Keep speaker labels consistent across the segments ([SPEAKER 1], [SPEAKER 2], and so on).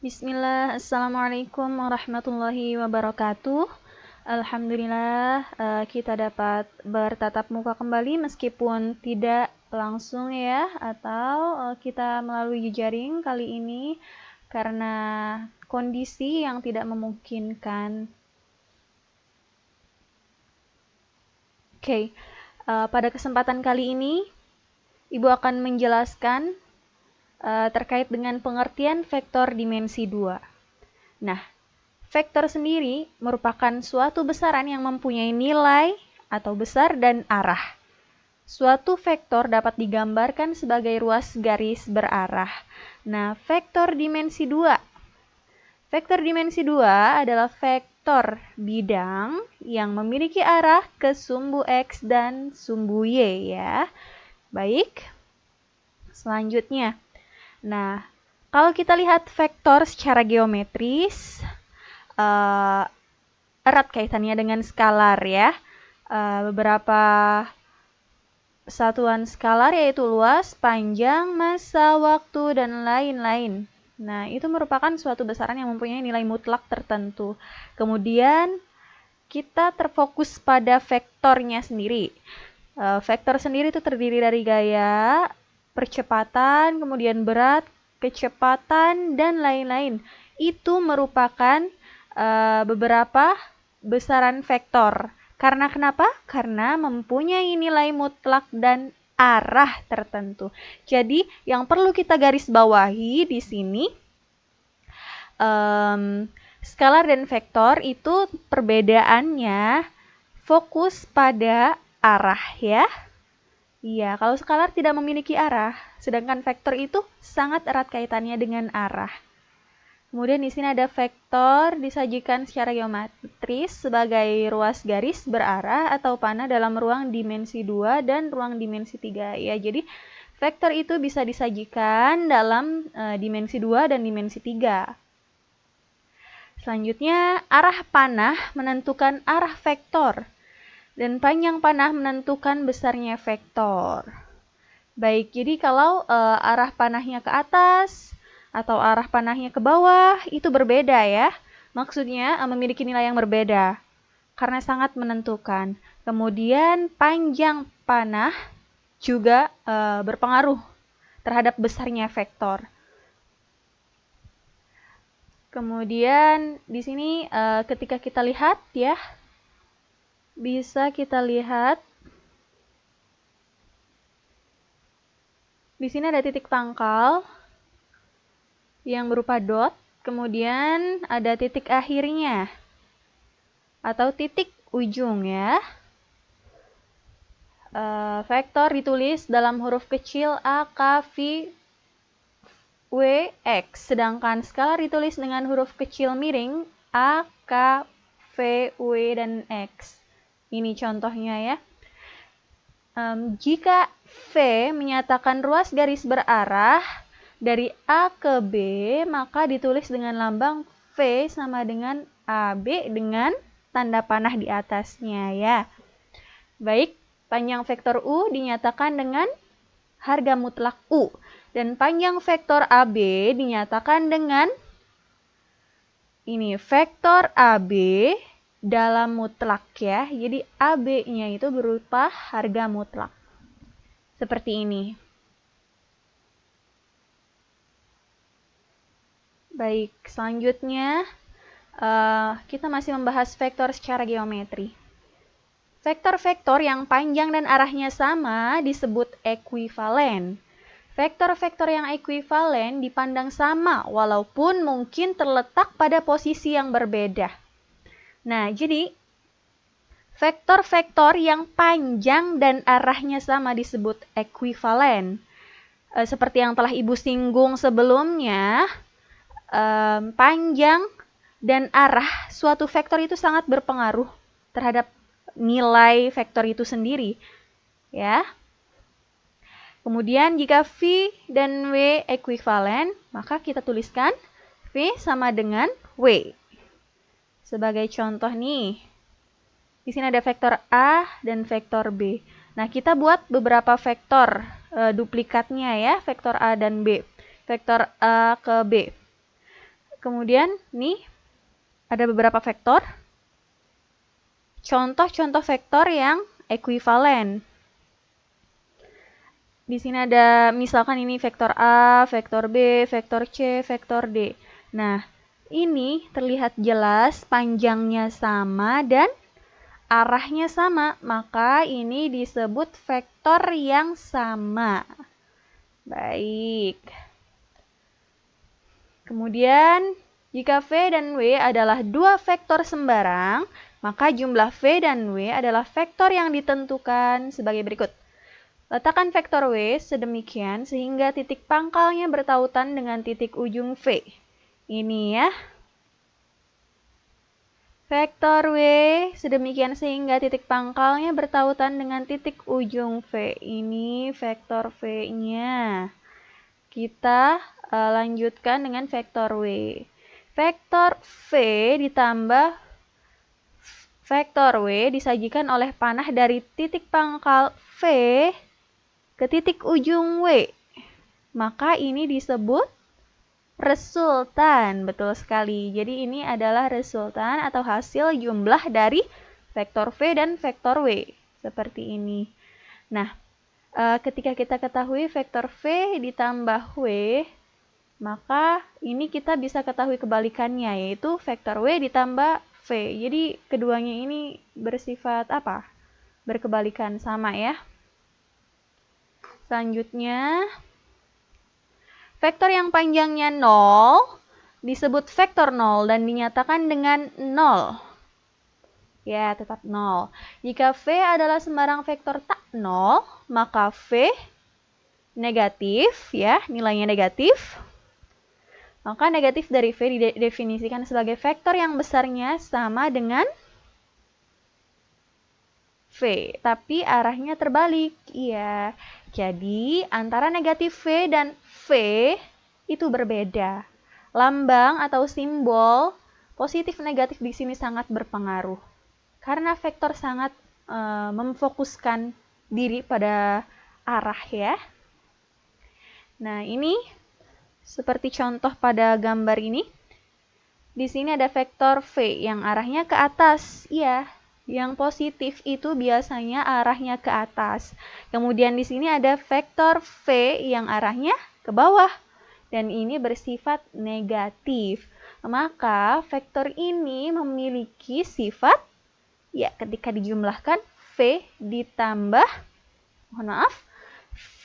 [SPEAKER 1] Bismillah, Assalamualaikum warahmatullahi wabarakatuh. Alhamdulillah, kita dapat bertatap muka kembali meskipun tidak langsung ya, atau kita melalui jejaring kali ini karena kondisi yang tidak memungkinkan. Oke, pada kesempatan kali ini Ibu akan menjelaskan terkait dengan pengertian vektor dimensi 2. Nah, vektor sendiri merupakan suatu besaran yang mempunyai nilai atau besar dan arah. Suatu vektor dapat digambarkan sebagai ruas garis berarah. Nah, vektor dimensi 2. Vektor dimensi 2 adalah vektor bidang yang memiliki arah ke sumbu X dan sumbu Y ya. Baik. Selanjutnya. Nah, kalau kita lihat vektor secara geometris, erat kaitannya dengan skalar ya. Beberapa satuan skalar yaitu luas, panjang, massa, waktu, dan lain-lain. Nah, itu merupakan suatu besaran yang mempunyai nilai mutlak tertentu. Kemudian, kita terfokus pada vektornya sendiri. Vektor sendiri itu terdiri dari gaya, percepatan, kemudian berat, kecepatan, dan lain-lain. Itu merupakan beberapa besaran vektor. Karena kenapa? Karena mempunyai nilai mutlak dan arah tertentu. Jadi, yang perlu kita garis bawahi di sini, skalar dan vektor itu perbedaannya fokus pada arah ya. Iya, kalau skalar tidak memiliki arah, sedangkan vektor itu sangat erat kaitannya dengan arah. Kemudian di sini ada vektor disajikan secara geometris sebagai ruas garis berarah atau panah dalam ruang dimensi 2 dan ruang dimensi 3 ya. Jadi vektor itu bisa disajikan dalam dimensi 2 dan dimensi 3. Selanjutnya, arah panah menentukan arah vektor. Dan panjang panah menentukan besarnya vektor. Baik, jadi kalau arah panahnya ke atas atau arah panahnya ke bawah itu berbeda ya. Maksudnya memiliki nilai yang berbeda karena sangat menentukan. Kemudian panjang panah juga berpengaruh terhadap besarnya vektor. Kemudian di sini ketika kita lihat ya, bisa kita lihat di sini ada titik pangkal yang berupa dot, kemudian ada titik akhirnya atau titik ujung ya. Vektor ditulis dalam huruf kecil A, K, V, W, X, sedangkan skalar ditulis dengan huruf kecil miring A, K, V, W, dan X. Ini contohnya ya. Jika V menyatakan ruas garis berarah dari A ke B, maka ditulis dengan lambang V sama dengan AB dengan tanda panah di atasnya ya. Baik, panjang vektor U dinyatakan dengan harga mutlak U. Dan panjang vektor AB dinyatakan dengan ini vektor AB dalam mutlak ya. Jadi AB-nya itu berupa harga mutlak. Seperti ini. Baik, selanjutnya kita masih membahas vektor secara geometri. Vektor-vektor yang panjang dan arahnya sama disebut ekuivalen. Vektor-vektor yang ekuivalen dipandang sama walaupun mungkin terletak pada posisi yang berbeda. Nah, jadi vektor-vektor yang panjang dan arahnya sama disebut ekuivalen. Seperti yang telah Ibu singgung sebelumnya, panjang dan arah suatu vektor itu sangat berpengaruh terhadap nilai vektor itu sendiri. Ya. Kemudian jika V dan W ekuivalen, maka kita tuliskan V sama dengan W. Sebagai contoh nih, di sini ada vektor A dan vektor B. Nah, kita buat beberapa vektor duplikatnya ya, vektor A dan B. Vektor A ke B. Kemudian nih ada beberapa vektor. Contoh-contoh vektor yang ekuivalen. Di sini ada misalkan ini vektor A, vektor B, vektor C, vektor D. Nah, ini terlihat jelas panjangnya sama dan arahnya sama, maka ini disebut vektor yang sama. Baik. Kemudian, jika V dan W adalah dua vektor sembarang, maka jumlah V dan W adalah vektor yang ditentukan sebagai berikut. Letakkan vektor W sedemikian sehingga titik pangkalnya bertautan dengan titik ujung V. Ini ya. Vektor W sedemikian sehingga titik pangkalnya bertautan dengan titik ujung V. Ini vektor V-nya. Kita lanjutkan dengan vektor W. Vektor V ditambah vektor W disajikan oleh panah dari titik pangkal V ke titik ujung W. Maka ini disebut resultan. Betul sekali. Jadi ini adalah resultan atau hasil jumlah dari vektor V dan vektor W. Seperti ini. Nah, ketika kita ketahui vektor V ditambah W, maka ini kita bisa ketahui kebalikannya, yaitu vektor W ditambah V. Jadi keduanya ini bersifat apa? Berkebalikan, sama ya. Selanjutnya, vektor yang panjangnya 0 disebut vektor 0 dan dinyatakan dengan 0. Ya, tetap 0. Jika V adalah sembarang vektor tak 0, maka V negatif, ya, nilainya negatif. Maka negatif dari V didefinisikan sebagai vektor yang besarnya sama dengan V, tapi arahnya terbalik. Iya. Jadi, antara negatif V dan V itu berbeda. Lambang atau simbol positif negatif di sini sangat berpengaruh. Karena vektor sangat memfokuskan diri pada arah ya. Nah, ini seperti contoh pada gambar ini. Di sini ada vektor V yang arahnya ke atas. Iya. Yang positif itu biasanya arahnya ke atas. Kemudian di sini ada vektor V yang arahnya ke bawah. Dan ini bersifat negatif. Maka vektor ini memiliki sifat, ya, ketika dijumlahkan V ditambah, V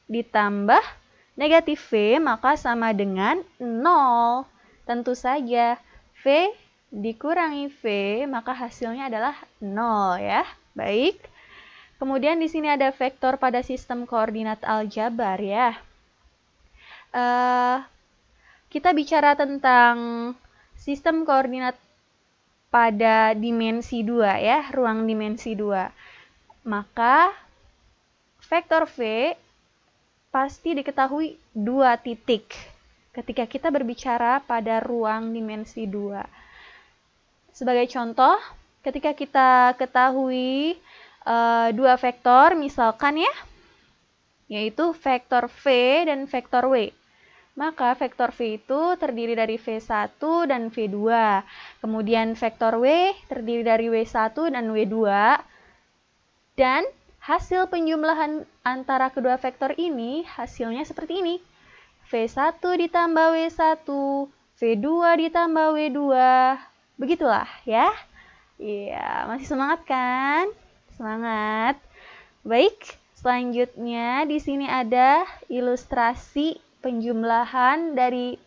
[SPEAKER 1] ditambah negatif V, maka sama dengan 0. Tentu saja, V dikurangi V, maka hasilnya adalah 0 ya. Baik. Kemudian di sini ada vektor pada sistem koordinat aljabar ya. Kita bicara tentang sistem koordinat pada dimensi 2 ya, ruang dimensi 2. Maka vektor V pasti diketahui 2 titik ketika kita berbicara pada ruang dimensi 2. Sebagai contoh, ketika kita ketahui 2 vektor, misalkan ya, yaitu vektor V dan vektor W. Maka vektor V itu terdiri dari V1 dan V2. Kemudian vektor W terdiri dari W1 dan W2. Dan hasil penjumlahan antara kedua vektor ini, hasilnya seperti ini. V1 ditambah W1, V2 ditambah W2. Begitulah ya. Iya, masih semangat kan? Semangat. Baik, selanjutnya di sini ada ilustrasi penjumlahan dari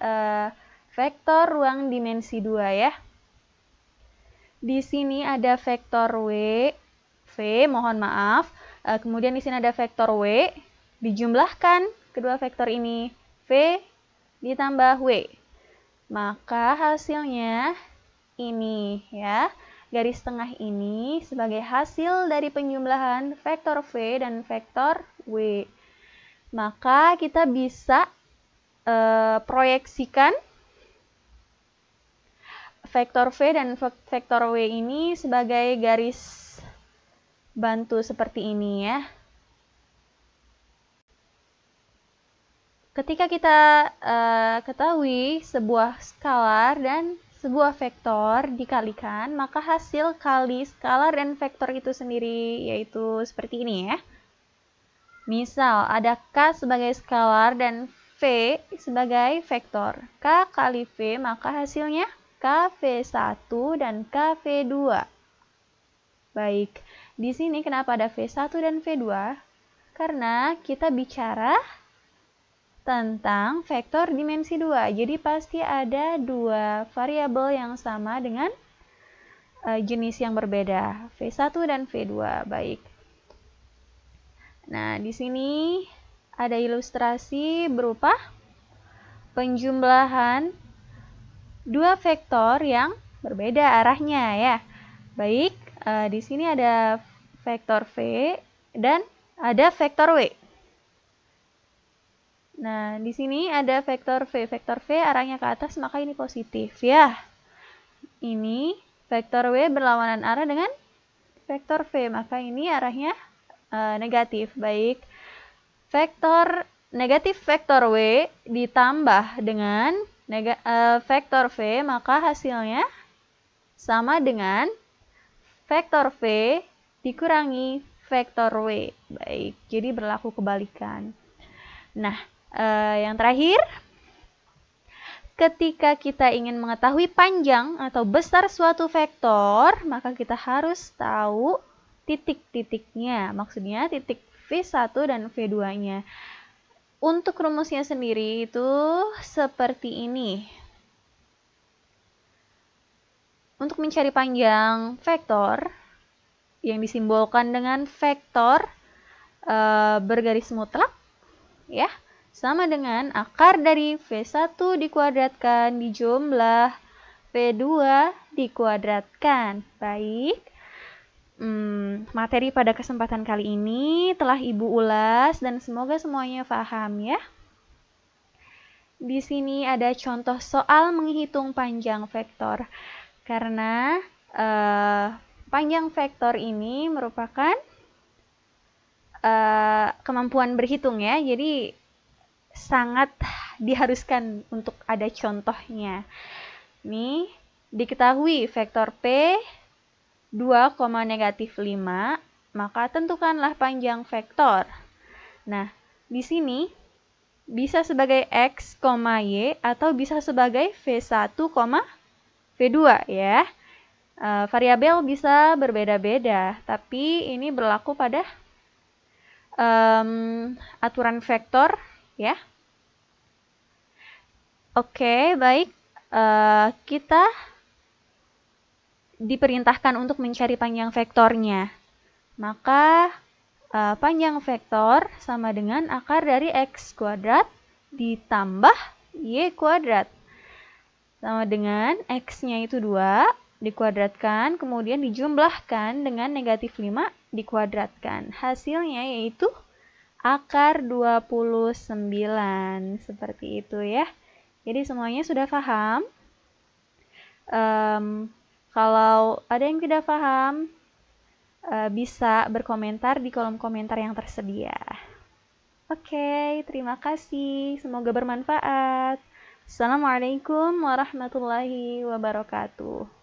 [SPEAKER 1] vektor ruang dimensi 2 ya. Di sini ada vektor V, mohon maaf. Kemudian di sini ada vektor W, dijumlahkan kedua vektor ini, V ditambah W. Maka hasilnya ini ya, garis tengah ini sebagai hasil dari penjumlahan vektor V dan vektor W. Maka kita bisa proyeksikan vektor V dan vektor W ini sebagai garis bantu seperti ini ya. ketika kita ketahui sebuah skalar dan sebuah vektor dikalikan, maka hasil kali skalar dan vektor itu sendiri yaitu seperti ini ya. Misal ada K sebagai skalar dan V sebagai vektor. K kali V, maka hasilnya KV1 dan KV2. Baik, di sini kenapa ada V1 dan V2? Karena kita bicara tentang vektor dimensi 2. Jadi pasti ada dua variabel yang sama dengan jenis yang berbeda, V1 dan V2. Baik. Nah, di sini ada ilustrasi berupa penjumlahan dua vektor yang berbeda arahnya ya. Baik, di sini ada vektor V dan ada vektor W. Nah, di sini ada vektor V. Vektor V arahnya ke atas, maka ini positif ya. Ini vektor W berlawanan arah dengan vektor V, maka ini arahnya negatif. Baik, negatif vektor W ditambah dengan vektor V, maka hasilnya sama dengan vektor V dikurangi vektor W. Baik, jadi berlaku kebalikan. Nah, yang terakhir, ketika kita ingin mengetahui panjang atau besar suatu vektor, maka kita harus tahu titik-titiknya. Maksudnya titik V1 dan V2-nya. Untuk rumusnya sendiri itu seperti ini. Untuk mencari panjang vektor yang disimbolkan dengan vektor bergaris mutlak, ya, sama dengan akar dari V1 dikuadratkan dijumlah V2 dikuadratkan. Baik, materi pada kesempatan kali ini telah Ibu ulas dan semoga semuanya paham ya. Di sini ada contoh soal menghitung panjang vektor. Karena panjang vektor ini merupakan kemampuan berhitung ya, jadi sangat diharuskan untuk ada contohnya. Nih, diketahui vektor P 2, -5, maka tentukanlah panjang vektor. Nah, di sini bisa sebagai X, Y atau bisa sebagai V1, V2 ya. Variabel bisa berbeda-beda, tapi ini berlaku pada aturan vektor ya. Oke, baik. Kita diperintahkan untuk mencari panjang vektornya. Maka panjang vektor sama dengan akar dari X kuadrat ditambah Y kuadrat. Sama dengan X-nya itu 2 dikuadratkan, kemudian dijumlahkan dengan -5 dikuadratkan. Hasilnya yaitu akar 29. Seperti itu ya. Jadi semuanya sudah paham. Kalau ada yang tidak paham, bisa berkomentar di kolom komentar yang tersedia. Oke, terima kasih. Semoga bermanfaat. Assalamualaikum warahmatullahi wabarakatuh.